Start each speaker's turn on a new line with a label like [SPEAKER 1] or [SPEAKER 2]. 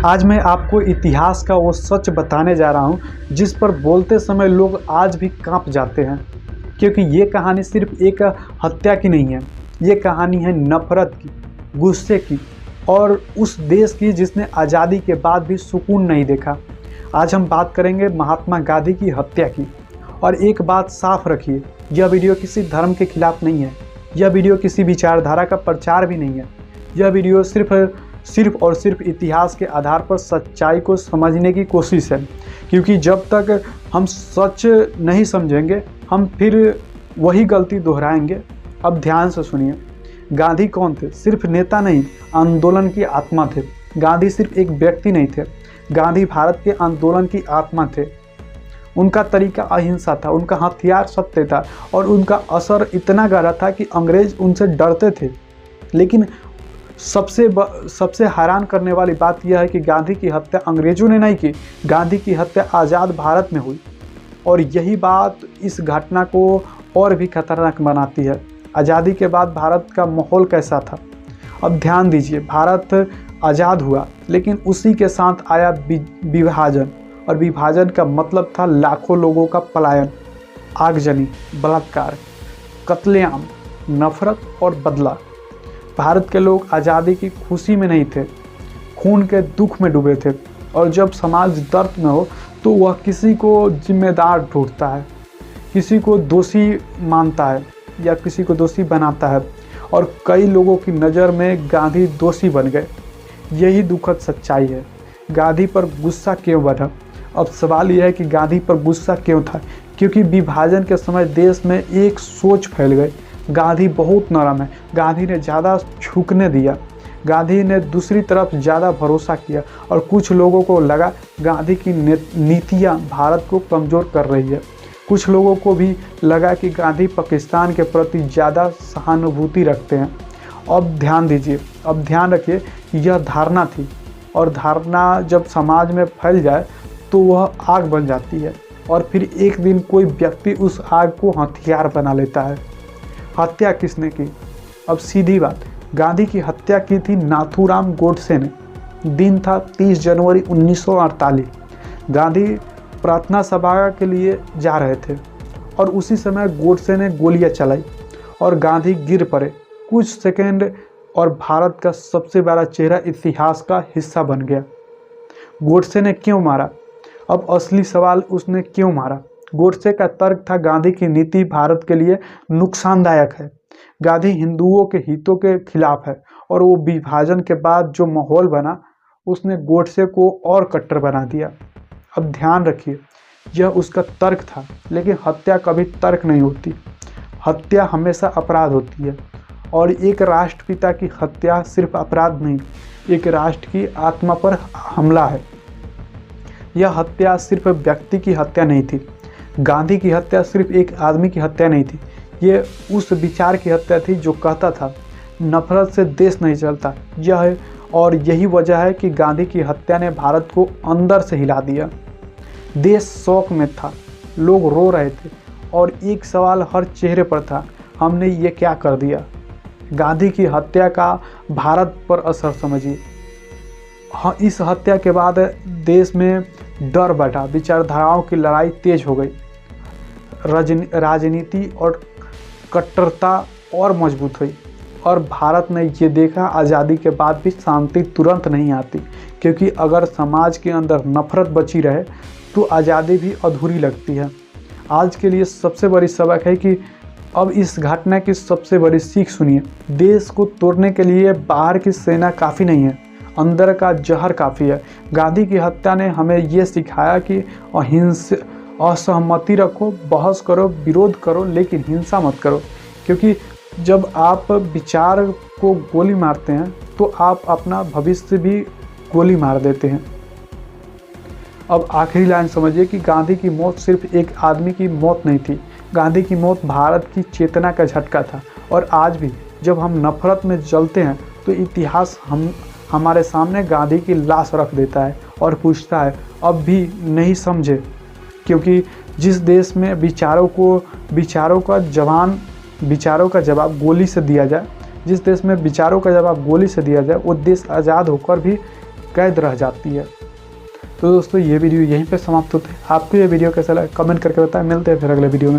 [SPEAKER 1] आज मैं आपको इतिहास का वो सच बताने जा रहा हूँ जिस पर बोलते समय लोग आज भी कांप जाते हैं, क्योंकि ये कहानी सिर्फ एक हत्या की नहीं है। ये कहानी है नफरत की, गुस्से की और उस देश की जिसने आज़ादी के बाद भी सुकून नहीं देखा। आज हम बात करेंगे महात्मा गांधी की हत्या की। और एक बात साफ रखिए, यह वीडियो किसी धर्म के खिलाफ नहीं है, यह वीडियो किसी विचारधारा का प्रचार भी नहीं है। यह वीडियो सिर्फ और सिर्फ इतिहास के आधार पर सच्चाई को समझने की कोशिश है, क्योंकि जब तक हम सच नहीं समझेंगे हम फिर वही गलती दोहराएंगे। अब ध्यान से सुनिए, गांधी कौन थे? सिर्फ नेता नहीं, आंदोलन की आत्मा थे। गांधी सिर्फ एक व्यक्ति नहीं थे, गांधी भारत के आंदोलन की आत्मा थे। उनका तरीका अहिंसा था, उनका हथियार सत्य था और उनका असर इतना गहरा था कि अंग्रेज उनसे डरते थे। लेकिन सबसे हैरान करने वाली बात यह है कि गांधी की हत्या अंग्रेजों ने नहीं की, गांधी की हत्या आज़ाद भारत में हुई। और यही बात इस घटना को और भी खतरनाक बनाती है। आज़ादी के बाद भारत का माहौल कैसा था? अब ध्यान दीजिए, भारत आज़ाद हुआ लेकिन उसी के साथ आया विभाजन, और विभाजन का मतलब था लाखों लोगों का पलायन, आगजनी, बलात्कार, कत्लेआम, नफरत और बदला। भारत के लोग आज़ादी की खुशी में नहीं थे, खून के दुख में डूबे थे। और जब समाज दर्द में हो तो वह किसी को जिम्मेदार ढूंढता है, किसी को दोषी मानता है या किसी को दोषी बनाता है। और कई लोगों की नज़र में गांधी दोषी बन गए। यही दुखद सच्चाई है। गांधी पर गुस्सा क्यों बढ़ा? अब सवाल यह है कि गांधी पर गुस्सा क्यों था? क्योंकि विभाजन के समय देश में एक सोच फैल गई, गांधी बहुत नरम है, गांधी ने ज़्यादा झुकने दिया, गांधी ने दूसरी तरफ ज़्यादा भरोसा किया। और कुछ लोगों को लगा गांधी की नीतियाँ भारत को कमज़ोर कर रही है। कुछ लोगों को भी लगा कि गांधी पाकिस्तान के प्रति ज़्यादा सहानुभूति रखते हैं। अब ध्यान दीजिए, अब ध्यान रखिए कि यह धारणा थी, और धारणा जब समाज में फैल जाए तो वह आग बन जाती है। और फिर एक दिन कोई व्यक्ति उस आग को हथियार बना लेता है। हत्या किसने की? अब सीधी बात, गांधी की हत्या की थी नाथूराम गोडसे ने। दिन था 30 जनवरी 1948। गांधी प्रार्थना सभा के लिए जा रहे थे और उसी समय गोडसे ने गोलियां चलाई और गांधी गिर पड़े। कुछ सेकंड और भारत का सबसे बड़ा चेहरा इतिहास का हिस्सा बन गया। गोडसे ने क्यों मारा? अब असली सवाल, उसने क्यों मारा? गोडसे का तर्क था गांधी की नीति भारत के लिए नुकसानदायक है, गांधी हिंदुओं के हितों के खिलाफ है। और वो विभाजन के बाद जो माहौल बना उसने गोडसे को और कट्टर बना दिया। अब ध्यान रखिए, यह उसका तर्क था, लेकिन हत्या कभी तर्क नहीं होती। हत्या हमेशा अपराध होती है। और एक राष्ट्रपिता की हत्या सिर्फ अपराध नहीं, एक राष्ट्र की आत्मा पर हमला है। यह हत्या सिर्फ व्यक्ति की हत्या नहीं थी। गांधी की हत्या सिर्फ एक आदमी की हत्या नहीं थी, ये उस विचार की हत्या थी जो कहता था नफरत से देश नहीं चलता। और यही वजह है कि गांधी की हत्या ने भारत को अंदर से हिला दिया। देश शौक में था, लोग रो रहे थे और एक सवाल हर चेहरे पर था, हमने ये क्या कर दिया? गांधी की हत्या का भारत पर असर समझिए। हाँ, इस हत्या के बाद देश में डर बढ़ा, विचारधाराओं की लड़ाई तेज हो गई, राजनीति और कट्टरता और मजबूत हुई। और भारत ने ये देखा, आज़ादी के बाद भी शांति तुरंत नहीं आती, क्योंकि अगर समाज के अंदर नफरत बची रहे तो आज़ादी भी अधूरी लगती है। आज के लिए सबसे बड़ी सबक है कि अब इस घटना की सबसे बड़ी सीख सुनिए, देश को तोड़ने के लिए बाहर की सेना काफ़ी नहीं है, अंदर का जहर काफ़ी है। गांधी की हत्या ने हमें ये सिखाया कि असहमति रखो, बहस करो, विरोध करो, लेकिन हिंसा मत करो। क्योंकि जब आप विचार को गोली मारते हैं तो आप अपना भविष्य भी गोली मार देते हैं। अब आखिरी लाइन समझिए कि गांधी की मौत सिर्फ एक आदमी की मौत नहीं थी, गांधी की मौत भारत की चेतना का झटका था। और आज भी जब हम नफरत में जलते हैं तो इतिहास हमारे सामने गांधी की लाश रख देता है और पूछता है, अब भी नहीं समझे? क्योंकि जिस देश में विचारों का जवाब गोली से दिया जाए, जिस देश में विचारों का जवाब गोली से दिया जाए, वो देश आज़ाद होकर भी कैद रह जाती है। तो दोस्तों ये वीडियो यहीं पे समाप्त होते हैं। आपको ये वीडियो कैसा लगा कमेंट करके बताएं। मिलते हैं फिर अगले वीडियो में।